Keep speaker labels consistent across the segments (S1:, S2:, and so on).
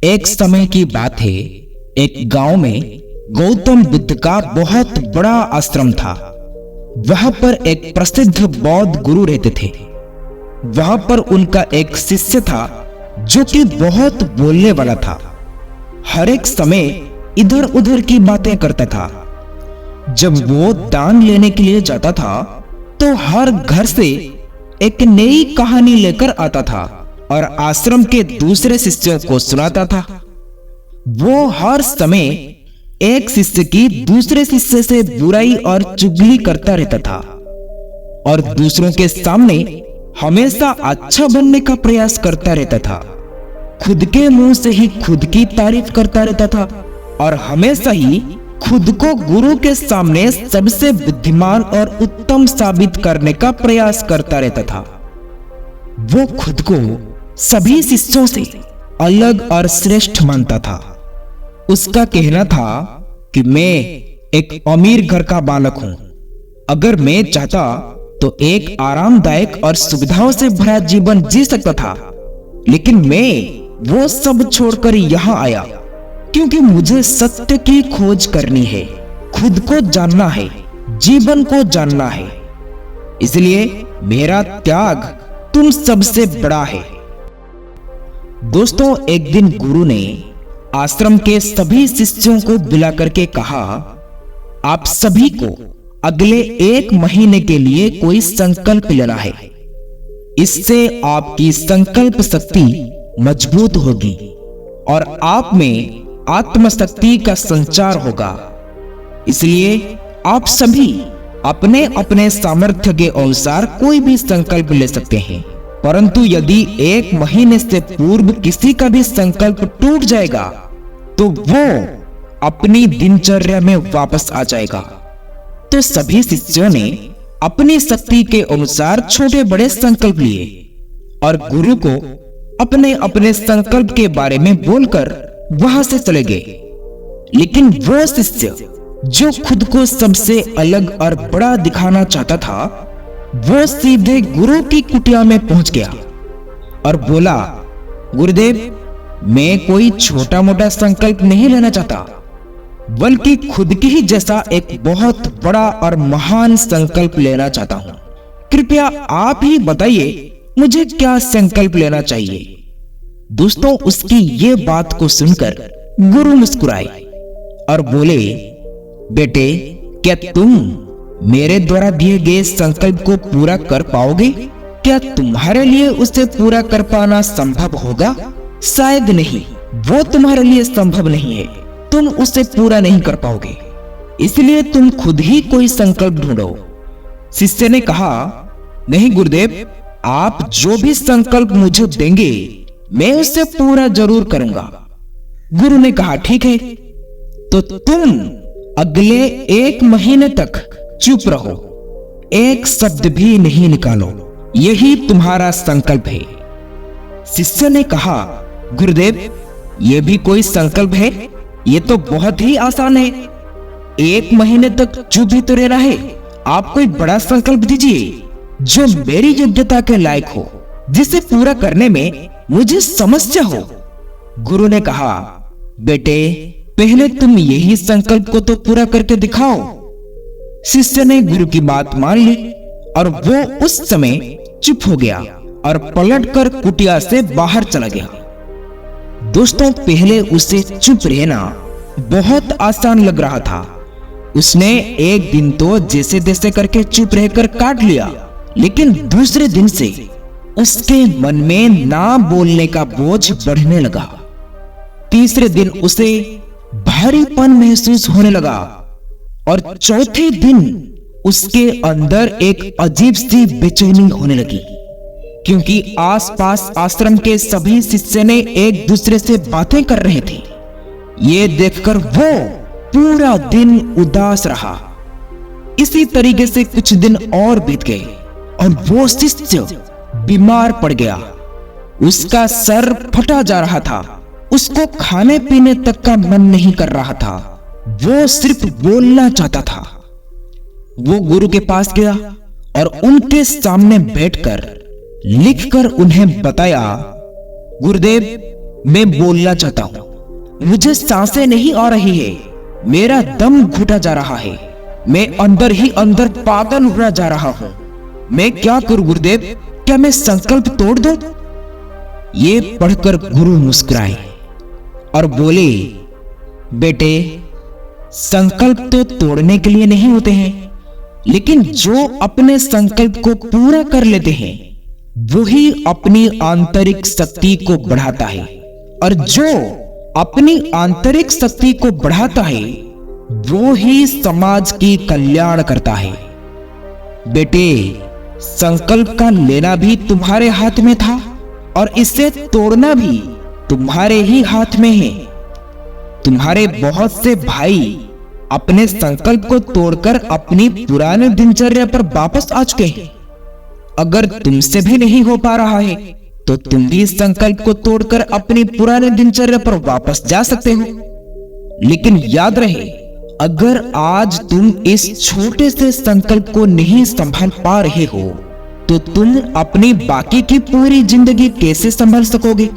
S1: एक समय की बात है। एक गांव में गौतम बुद्ध का बहुत बड़ा आश्रम था। वहां पर एक प्रसिद्ध बौद्ध गुरु रहते थे। वहां पर उनका एक शिष्य था जो कि बहुत बोलने वाला था। हर एक समय इधर उधर की बातें करता था। जब वो दान लेने के लिए जाता था तो हर घर से एक नई कहानी लेकर आता था और आश्रम के दूसरे शिष्यों को सुनाता था। वो हर समय एक शिष्य की दूसरे शिष्य से बुराई और चुगली करता रहता था और दूसरों के सामने हमेशा अच्छा बनने का प्रयास करता रहता था। खुद के मुंह से ही खुद की तारीफ करता रहता था और हमेशा ही खुद को गुरु के सामने सबसे बुद्धिमान और उत्तम साबित करने का प्रयास करता रहता था। वो खुद को सभी शिष्यों से अलग और श्रेष्ठ मानता था। उसका कहना था कि मैं एक अमीर घर का बालक हूं। अगर मैं चाहता तो एक आरामदायक और सुविधाओं से भरा जीवन जी सकता था, लेकिन मैं वो सब छोड़कर यहाँ आया क्योंकि मुझे सत्य की खोज करनी है, खुद को जानना है, जीवन को जानना है। इसलिए मेरा त्याग तुम सबसे बड़ा है। दोस्तों, एक दिन गुरु ने आश्रम के सभी शिष्यों को बुला करके कहा, आप सभी को अगले 1 महीने के लिए कोई संकल्प लेना है। इससे आपकी संकल्प शक्ति मजबूत होगी और आप में आत्मशक्ति का संचार होगा। इसलिए आप सभी अपने अपने सामर्थ्य के अनुसार कोई भी संकल्प ले सकते हैं, परंतु यदि 1 महीने से पूर्व किसी का भी संकल्प टूट जाएगा तो वो अपनी दिनचर्या में वापस आ जाएगा। तो सभी शिष्यों ने अपनी शक्ति के अनुसार छोटे बड़े संकल्प लिए और गुरु को अपने अपने संकल्प के बारे में बोलकर वहां से चले गए। लेकिन वो शिष्य जो खुद को सबसे अलग और बड़ा दिखाना चाहता था, वो सीधे गुरु की कुटिया में पहुंच गया और बोला, गुरुदेव, मैं कोई छोटा मोटा संकल्प नहीं लेना चाहता, बल्कि खुद की ही जैसा एक बहुत बड़ा और महान संकल्प लेना चाहता हूं। कृपया आप ही बताइए मुझे क्या संकल्प लेना चाहिए। दोस्तों, उसकी ये बात को सुनकर गुरु मुस्कुराए और बोले, बेटे, क्या तुम मेरे द्वारा दिए गए संकल्प को पूरा कर पाओगे? क्या तुम्हारे लिए उसे पूरा कर पाना संभव होगा? शायद नहीं, वो तुम्हारे लिए संभव नहीं है। तुम उसे पूरा नहीं कर पाओगे, इसलिए तुम खुद ही कोई संकल्प ढूंढो। शिष्य ने कहा, नहीं गुरुदेव, आप जो भी संकल्प मुझे देंगे मैं उसे पूरा जरूर करूंगा। गुरु ने कहा, ठीक है, तो तुम अगले 1 महीने तक चुप रहो, एक शब्द भी नहीं निकालो, यही तुम्हारा संकल्प है। शिष्य ने कहा, गुरुदेव, ये भी कोई संकल्प है? ये तो बहुत ही आसान है। 1 महीने तक चुप ही तो रहना है। आप कोई बड़ा संकल्प दीजिए जो मेरी योग्यता के लायक हो, जिसे पूरा करने में मुझे समस्या हो। गुरु ने कहा, बेटे, पहले तुम यही संकल्प को तो पूरा करके दिखाओ। शिष्य ने गुरु की बात मान ली और वो उस समय चुप हो गया और पलटकर कुटिया से बाहर चला गया। दोस्तों, पहले उसे चुप रहना बहुत आसान लग रहा था। उसने एक दिन तो जैसे तैसे करके चुप रहकर काट लिया, लेकिन दूसरे दिन से उसके मन में ना बोलने का बोझ बढ़ने लगा। तीसरे दिन उसे भारीपन महसूस होने लगा और चौथे दिन उसके अंदर एक अजीब सी बेचैनी होने लगी, क्योंकि आसपास आश्रम के सभी शिष्य ने एक दूसरे से बातें कर रहे थे। ये देखकर वो पूरा दिन उदास रहा। इसी तरीके से कुछ दिन और बीत गए और वो शिष्य बीमार पड़ गया। उसका सर फटा जा रहा था, उसको खाने पीने तक का मन नहीं कर रहा था, वो सिर्फ बोलना चाहता था। वो गुरु के पास गया और उनके सामने बैठकर लिखकर उन्हें बताया, गुरुदेव, मैं बोलना चाहता हूं, मुझे सांसें नहीं आ रही है, मेरा दम घुटा जा रहा है, मैं अंदर ही अंदर पागल होना जा रहा हूं। मैं क्या करूं गुरुदेव, क्या मैं संकल्प तोड़ दूं? ये पढ़कर गुरु मुस्कुराए और बोले, बेटे, संकल्प तो तोड़ने के लिए नहीं होते हैं, लेकिन जो अपने संकल्प को पूरा कर लेते हैं वही अपनी आंतरिक शक्ति को बढ़ाता है, और जो अपनी आंतरिक शक्ति को बढ़ाता है वो ही समाज की कल्याण करता है। बेटे, संकल्प का लेना भी तुम्हारे हाथ में था और इसे तोड़ना भी तुम्हारे ही हाथ में है। तुम्हारे बहुत से भाई अपने संकल्प को तोड़कर अपनी पुराने दिनचर्या पर वापस आ चुके हैं। अगर तुमसे भी नहीं हो पा रहा है तो तुम भी इस संकल्प को तोड़कर अपनी पुराने दिनचर्या पर वापस जा सकते हो। लेकिन याद रहे, अगर आज तुम इस छोटे से संकल्प को नहीं संभाल पा रहे हो तो तुम अपनी बाकी की पूरी जिंदगी कैसे संभाल सकोगे?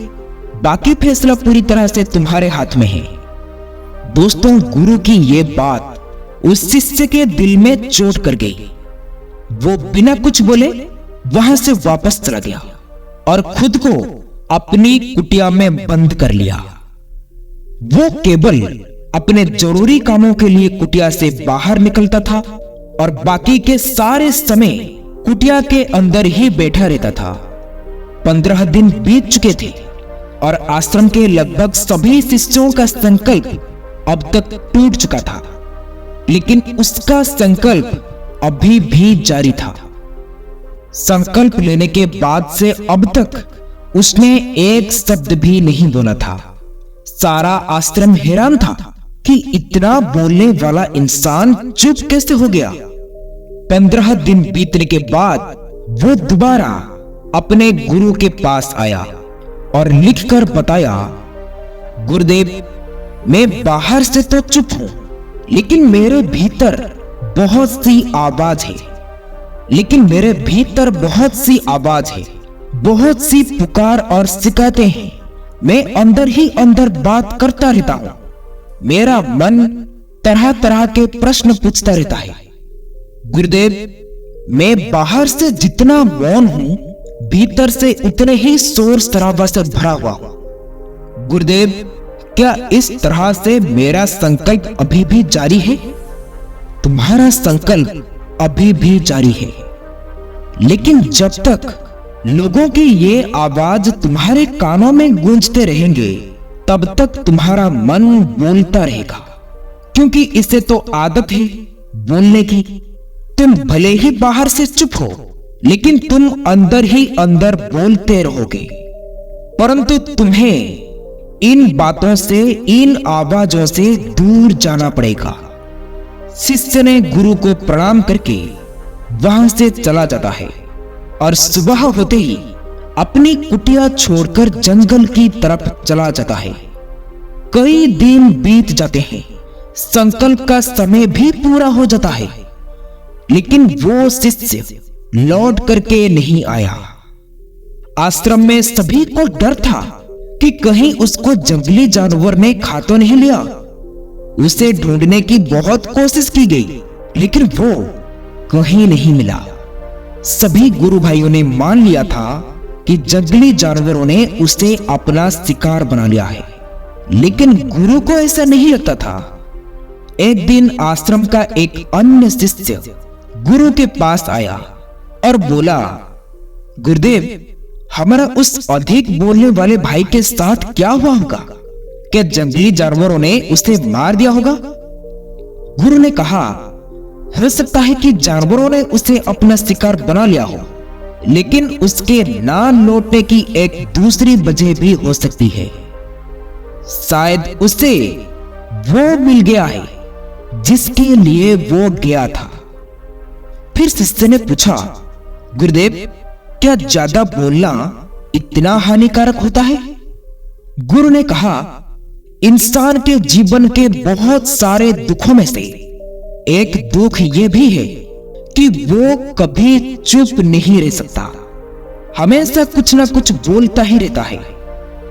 S1: बाकी फैसला पूरी तरह से तुम्हारे हाथ में है। दोस्तों, गुरु की ये बात उस शिष्य के दिल में चोट कर गई। वो बिना कुछ बोले वहां से वापस चला गया और खुद को अपनी कुटिया में बंद कर लिया। वो केवल अपने जरूरी कामों के लिए कुटिया से बाहर निकलता था और बाकी के सारे समय कुटिया के अंदर ही बैठा रहता था। 15 दिन बीत चुके थे और आश्रम के लगभग सभी शिष्यों का संकल्प अब तक टूट चुका था, लेकिन उसका संकल्प अभी भी जारी था। संकल्प लेने के बाद से अब तक उसने एक शब्द भी नहीं बोला था। सारा आश्रम हैरान था कि इतना बोलने वाला इंसान चुप कैसे हो गया। 15 दिन बीतने के बाद वो दोबारा अपने गुरु के पास आया और लिखकर बताया, गुरुदेव, मैं बाहर से तो चुप हूं, लेकिन मेरे भीतर बहुत सी आवाज है। बहुत सी पुकार और शिकायतें हैं। मैं अंदर ही अंदर बात करता रहता हूं। मेरा मन तरह तरह के प्रश्न पूछता रहता है। गुरुदेव, मैं बाहर से जितना मौन हूं, भीतर से उतने ही शोर शराबा से भरा हुआ हूं। गुरुदेव, क्या इस तरह से मेरा संकल्प अभी भी जारी है? तुम्हारा संकल्प अभी भी जारी है, लेकिन जब तक लोगों की ये आवाज तुम्हारे कानों में गूंजते रहेंगे तब तक तुम्हारा मन बोलता रहेगा, क्योंकि इसे तो आदत है बोलने की। तुम भले ही बाहर से चुप हो, लेकिन तुम अंदर ही अंदर बोलते रहोगे। परंतु तुम्हें इन बातों से, इन आवाजों से दूर जाना पड़ेगा। शिष्य ने गुरु को प्रणाम करके वहां से चला जाता है और सुबह होते ही अपनी कुटिया छोड़कर जंगल की तरफ चला जाता है। कई दिन बीत जाते हैं, संकल्प का समय भी पूरा हो जाता है, लेकिन वो शिष्य लौट करके नहीं आया। आश्रम में सभी को डर था कि कहीं उसको जंगली जानवर ने खा तो नहीं लिया। उसे ढूंढने की बहुत कोशिश की गई, लेकिन वो कहीं नहीं मिला। सभी गुरु भाइयों ने मान लिया था कि जंगली जानवरों ने उसे अपना शिकार बना लिया है, लेकिन गुरु को ऐसा नहीं लगता था। एक दिन आश्रम का एक अन्य शिष्य गुरु के पास आया और बोला, गुरुदेव, हमारा उस अधिक बोलने वाले भाई के साथ क्या हुआ होगा? क्या जंगली जानवरों ने उसे मार दिया होगा? गुरु ने कहा, हो सकता है कि जानवरों ने उसे अपना शिकार बना लिया हो, लेकिन उसके ना लौटने की एक दूसरी वजह भी हो सकती है। शायद उसे वो मिल गया है जिसके लिए वो गया था। फिर शिष्य ने पूछा, गुरुदेव, क्या ज्यादा बोलना इतना हानिकारक होता है? गुरु ने कहा, इंसान के जीवन के बहुत सारे दुखों में से एक दुख यह भी है कि वो कभी चुप नहीं रह सकता, हमेशा कुछ ना कुछ बोलता ही रहता है।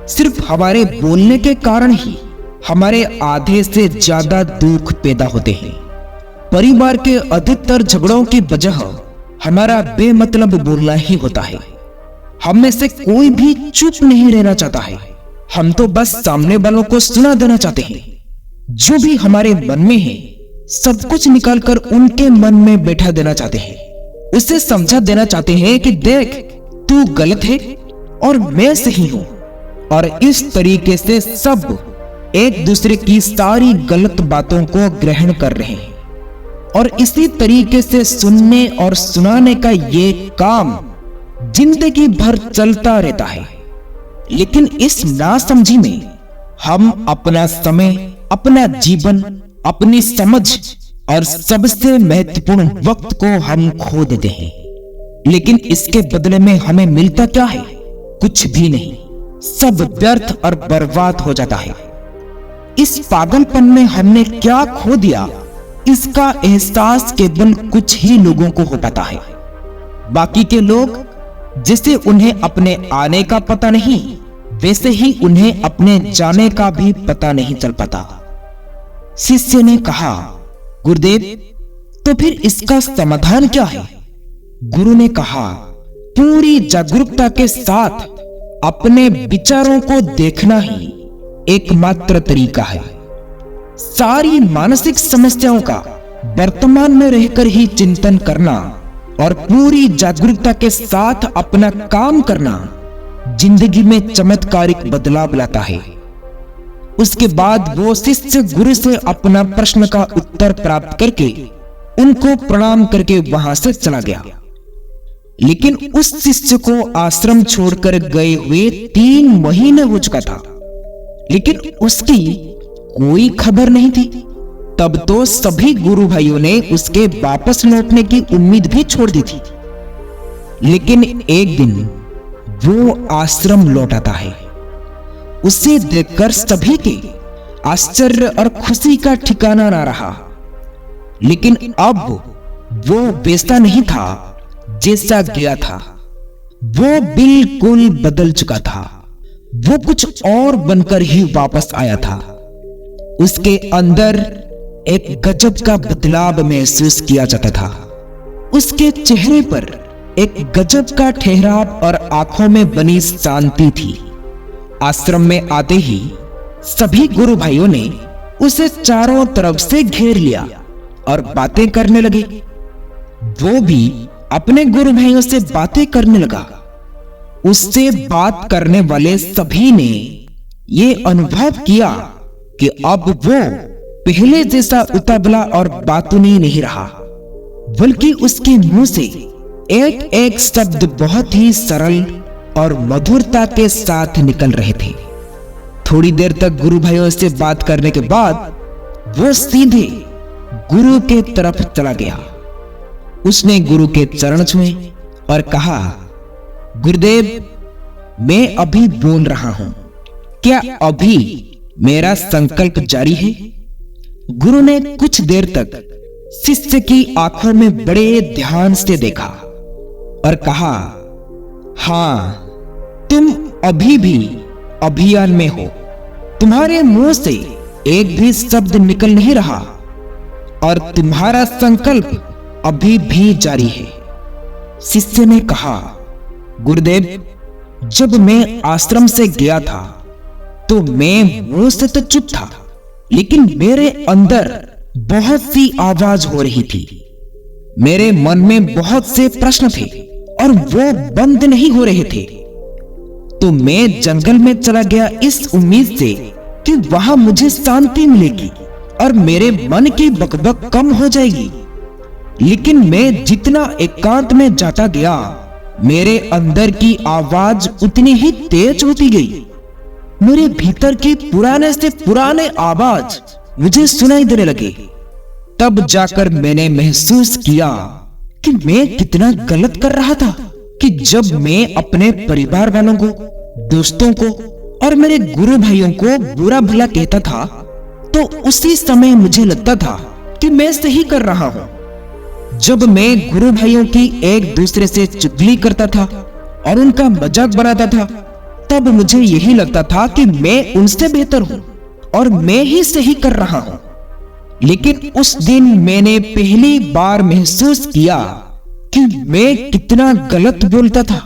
S1: सिर्फ हमारे बोलने के कारण ही हमारे आधे से ज्यादा दुख पैदा होते हैं। परिवार के अधिकतर झगड़ों की वजह हमारा बेमतलब बोलना ही होता है। हम में से कोई भी चुप नहीं रहना चाहता है। हम तो बस सामने वालों को सुना देना चाहते हैं। जो भी हमारे मन में है सब कुछ निकालकर उनके मन में बैठा देना चाहते हैं। उसे समझा देना चाहते हैं कि देख, तू गलत है और मैं सही हूं। और इस तरीके से सब एक दूसरे की सारी गलत बातों को ग्रहण कर रहे हैं और इसी तरीके से सुनने और सुनाने का ये काम जिंदगी भर चलता रहता है। लेकिन इस नासमझी में हम अपना समय, अपना जीवन, अपनी समझ और सबसे महत्वपूर्ण वक्त को हम खो देते हैं। लेकिन इसके बदले में हमें मिलता क्या है? कुछ भी नहीं। सब व्यर्थ और बर्बाद हो जाता है। इस पागलपन में हमने क्या खो दिया, इसका एहसास केवल कुछ ही लोगों को हो पाता है। बाकी के लोग जैसे उन्हें अपने आने का पता नहीं, वैसे ही उन्हें अपने जाने का भी पता नहीं चल पाता। शिष्य ने कहा, गुरुदेव, तो फिर इसका समाधान क्या है? गुरु ने कहा, पूरी जागरूकता के साथ अपने विचारों को देखना ही एकमात्र तरीका है। सारी मानसिक समस्याओं का वर्तमान में रहकर ही चिंतन करना और पूरी जागरूकता के साथ अपना काम करना जिंदगी में चमत्कारिक बदलाव लाता है। उसके बाद वो शिष्य गुरु से अपना प्रश्न का उत्तर प्राप्त करके उनको प्रणाम करके वहां से चला गया। लेकिन उस शिष्य को आश्रम छोड़कर गए हुए 3 महीने हो चुका था, लेकिन उसकी कोई खबर नहीं थी। तब तो सभी गुरु भाइयों ने उसके वापस लौटने की उम्मीद भी छोड़ दी थी। लेकिन एक दिन वो आश्रम लौट आता है। उसे देखकर सभी के आश्चर्य और खुशी का ठिकाना ना रहा। लेकिन अब वो वैसा नहीं था जैसा गया था। वो बिल्कुल बदल चुका था। वो कुछ और बनकर ही वापस आया था। उसके अंदर एक गजब का बदलाव महसूस किया जाता था। उसके चेहरे पर एक गजब का ठहराव और आंखों में बनी शांति थी। आश्रम में आते ही सभी गुरु भाइयों ने उसे चारों तरफ से घेर लिया और बातें करने लगे। वो भी अपने गुरु भाइयों से बातें करने लगा। उससे बात करने वाले सभी ने ये अनुभव किया कि अब वो पहले जैसा उतावला और बातूनी नहीं रहा, बल्कि उसके मुंह से एक एक शब्द बहुत ही सरल और मधुरता के साथ निकल रहे थे। थोड़ी देर तक गुरु भाइयों से बात करने के बाद वो सीधे गुरु के तरफ चला गया। उसने गुरु के चरण छुए और कहा, गुरुदेव, मैं अभी बोल रहा हूं, क्या अभी मेरा संकल्प जारी है? गुरु ने कुछ देर तक शिष्य की आंखों में बड़े ध्यान से देखा और कहा, हां, तुम अभी भी अभियान में हो। तुम्हारे मुंह से एक भी शब्द निकल नहीं रहा और तुम्हारा संकल्प अभी भी जारी है। शिष्य ने कहा, गुरुदेव, जब मैं आश्रम से गया था तो मैं मुंह से तो चुप था, लेकिन मेरे अंदर बहुत सी आवाज हो रही थी। मेरे मन में बहुत से प्रश्न थे और वो बंद नहीं हो रहे थे। तो मैं जंगल में चला गया इस उम्मीद से कि वहां मुझे शांति मिलेगी और मेरे मन की बकबक कम हो जाएगी। लेकिन मैं जितना एकांत में जाता गया, मेरे अंदर की आवाज उतनी ही तेज होती गई। मेरे भीतर की पुराने से पुराने आवाज मुझे सुनाई देने लगे। तब जाकर मैंने महसूस किया कि मैं कितना गलत कर रहा था कि जब मैं अपने परिवार वालों को, दोस्तों को और मेरे गुरु भाइयों को बुरा भला कहता था, तो उसी समय मुझे लगता था कि मैं सही कर रहा हूं। जब मैं गुरु भाइयों की एक दूसरे से चुगली करता था और उनका मजाक बनाता था, तब मुझे यही लगता था कि मैं उनसे बेहतर हूं और मैं ही सही कर रहा हूं। लेकिन उस दिन मैंने पहली बार महसूस किया कि मैं कितना गलत बोलता था।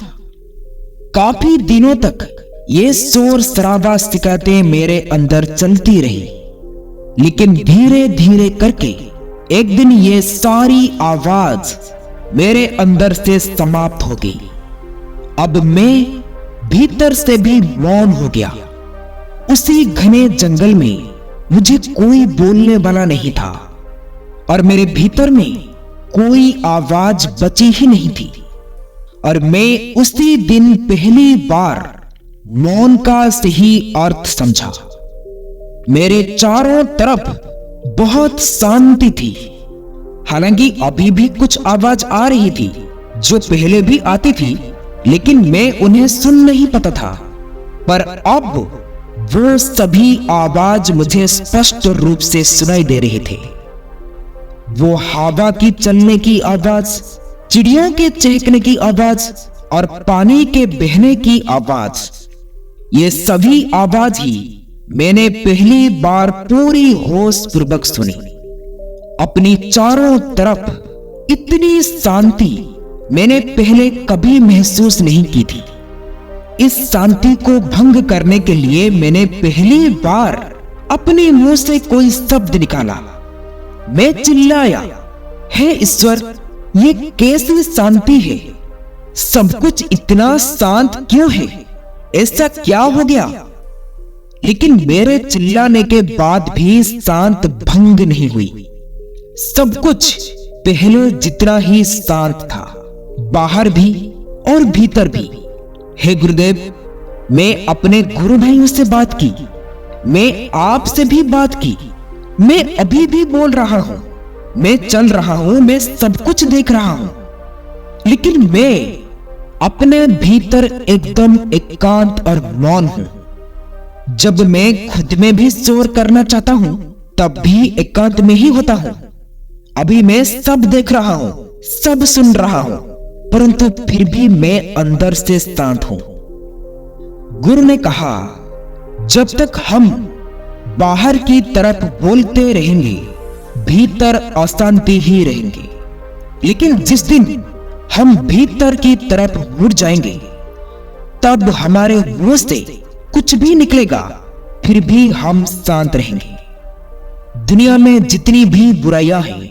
S1: काफी दिनों तक ये शोर शराबा शिकायतें मेरे अंदर चलती रही, लेकिन धीरे धीरे करके एक दिन ये सारी आवाज मेरे अंदर से समाप्त हो गई। अब मैं भीतर से भी मौन हो गया। उसी घने जंगल में मुझे कोई बोलने वाला नहीं था और मेरे भीतर में कोई आवाज बची ही नहीं थी। और मैं उसी दिन पहली बार मौन का सही अर्थ समझा। मेरे चारों तरफ बहुत शांति थी। हालांकि अभी भी कुछ आवाज आ रही थी जो पहले भी आती थी, लेकिन मैं उन्हें सुन नहीं पाता था। पर अब वो सभी आवाज मुझे स्पष्ट रूप से सुनाई दे रहे थे। वो हवा की चलने की आवाज, चिड़ियों के चहकने की आवाज और पानी के बहने की आवाज, ये सभी आवाज ही मैंने पहली बार पूरी होश पूर्वक सुनी। अपनी चारों तरफ इतनी शांति मैंने पहले कभी महसूस नहीं की थी। इस शांति को भंग करने के लिए मैंने पहली बार अपने मुंह से कोई शब्द निकाला। मैं चिल्लाया, हे ईश्वर, ये कैसी शांति है? सब कुछ इतना शांत क्यों है? ऐसा क्या हो गया? लेकिन मेरे चिल्लाने के बाद भी शांत भंग नहीं हुई। सब कुछ पहले जितना ही शांत था, बाहर भी और भीतर भी। हे गुरुदेव, मैं अपने गुरु भाइयों से बात की, मैं आपसे भी बात की, मैं अभी भी बोल रहा हूं, मैं चल रहा हूं, मैं सब कुछ देख रहा हूं, लेकिन मैं अपने भीतर एकदम एकांत और मौन हूं। जब मैं खुद में भी शोर करना चाहता हूं, तब भी एकांत में ही होता हूं। अभी मैं सब देख रहा हूं, सब सुन रहा हूं, परंतु फिर भी मैं अंदर से शांत हूं। गुरु ने कहा, जब तक हम बाहर की तरफ बोलते रहेंगे, भीतर अशांति ही रहेंगे। लेकिन जिस दिन हम भीतर की तरफ मुड़ जाएंगे, तब हमारे मुंह से कुछ भी निकलेगा, फिर भी हम शांत रहेंगे। दुनिया में जितनी भी बुराइयां हैं,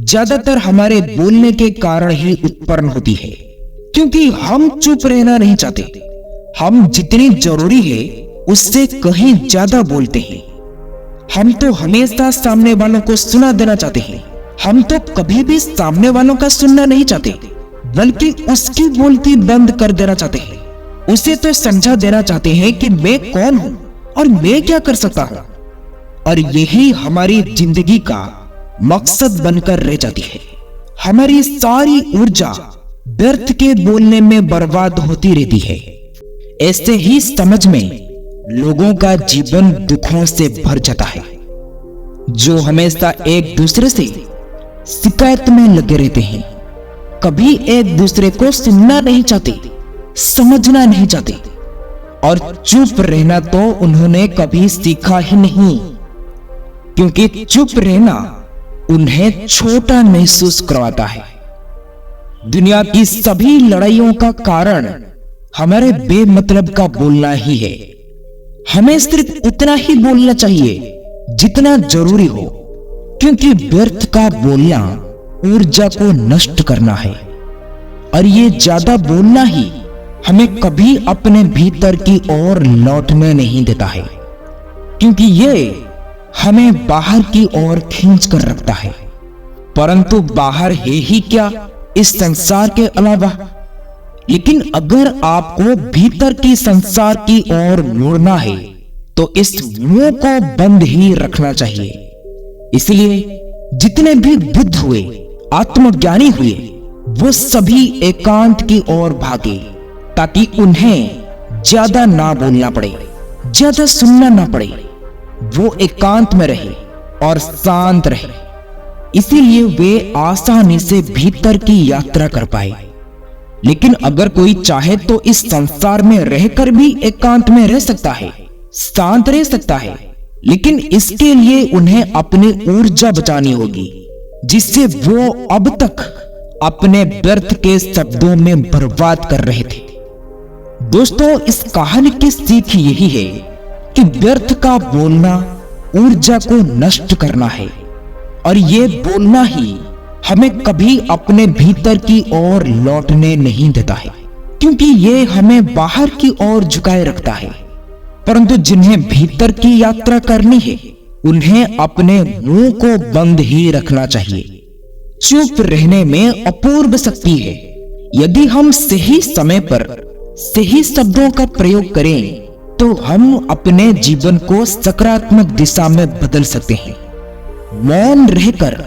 S1: ज्यादातर हमारे बोलने के कारण ही उत्पन्न होती है, क्योंकि हम चुप रहना नहीं चाहते। हम जितनी जरूरी है उससे कहीं ज्यादा बोलते हैं। हम तो हमेशा सामने वालों को सुना देना चाहते हैं। हम तो कभी भी सामने वालों का सुनना नहीं चाहते, बल्कि उसकी बोलती बंद कर देना चाहते हैं। उसे तो समझा देना चाहते हैं कि मैं कौन हूं और मैं क्या कर सकता हूं। और यही हमारी जिंदगी का मकसद बनकर रह जाती है। हमारी सारी ऊर्जा व्यर्थ के बोलने में बर्बाद होती रहती है। ऐसे ही समझ में लोगों का जीवन दुखों से भर जाता है, जो हमेशा एक दूसरे से शिकायत में लगे रहते हैं। कभी एक दूसरे को सुनना नहीं चाहते, समझना नहीं चाहते, और चुप रहना तो उन्होंने कभी सीखा ही नहीं, क्योंकि चुप रहना उन्हें छोटा महसूस करवाता है। दुनिया की सभी लड़ाइयों का कारण हमारे बेमतलब का बोलना ही है। हमें सिर्फ उतना ही बोलना चाहिए जितना जरूरी हो, क्योंकि व्यर्थ का बोलना ऊर्जा को नष्ट करना है, और ये ज्यादा बोलना ही हमें कभी अपने भीतर की ओर लौटने नहीं देता है, क्योंकि ये हमें बाहर की ओर खींच कर रखता है। परंतु बाहर है ही क्या इस संसार के अलावा? लेकिन अगर आपको भीतर की संसार की ओर मुड़ना है, तो इस मुंह को बंद ही रखना चाहिए। इसलिए जितने भी बुद्ध हुए, आत्मज्ञानी हुए, वो सभी एकांत की ओर भागे, ताकि उन्हें ज्यादा ना बोलना पड़े, ज्यादा सुनना ना पड़े। वो एकांत में रहे और शांत रहे। इसीलिए वे आसानी से भीतर की यात्रा कर पाए। लेकिन अगर कोई चाहे तो इस संसार में रहकर भी एकांत में रह सकता है, शांत रह सकता है, लेकिन इसके लिए उन्हें अपनी ऊर्जा बचानी होगी, जिससे वो अब तक अपने व्यर्थ के शब्दों में बर्बाद कर रहे थे। दोस्तों, इस कहानी की सीख यही है कि व्यर्थ का बोलना ऊर्जा को नष्ट करना है, और ये बोलना ही हमें कभी अपने भीतर की ओर लौटने नहीं देता है, क्योंकि ये हमें बाहर की ओर झुकाए रखता है। परंतु जिन्हें भीतर की यात्रा करनी है, उन्हें अपने मुंह को बंद ही रखना चाहिए। चुप रहने में अपूर्व शक्ति है। यदि हम सही समय पर सही शब्दों का प्रयोग करें तो हम अपने जीवन को सकारात्मक दिशा में बदल सकते हैं। मौन रहकर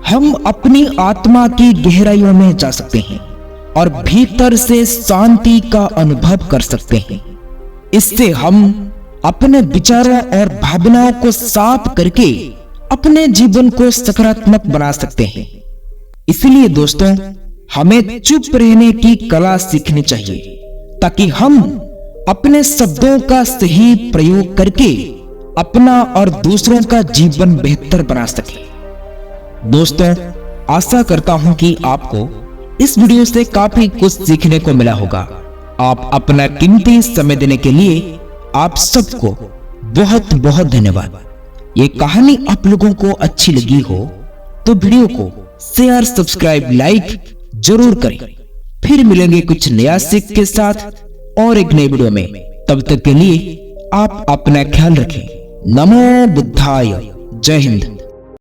S1: हम अपनी आत्मा की गहराइयों में जा सकते हैं और भीतर से शांति का अनुभव कर सकते हैं। इससे हम अपने विचारों और भावनाओं को साफ करके अपने जीवन को सकारात्मक बना सकते हैं। इसलिए दोस्तों, हमें चुप रहने की कला सीखनी चाहिए, ताकि हम अपने शब्दों का सही प्रयोग करके अपना और दूसरों का जीवन बेहतर बना सके। दोस्तों, आशा करता हूं कि आपको इस वीडियो से काफी कुछ सीखने को मिला होगा। आप अपना कीमती समय देने के लिए आप सबको बहुत बहुत धन्यवाद। ये कहानी आप लोगों को अच्छी लगी हो तो वीडियो को शेयर, सब्सक्राइब, लाइक जरूर करें। फिर मिलेंगे कुछ नया सीख के साथ और एक नई वीडियो में। तब तक के लिए आप अपना ख्याल रखें। नमो बुद्धाय। जय हिंद।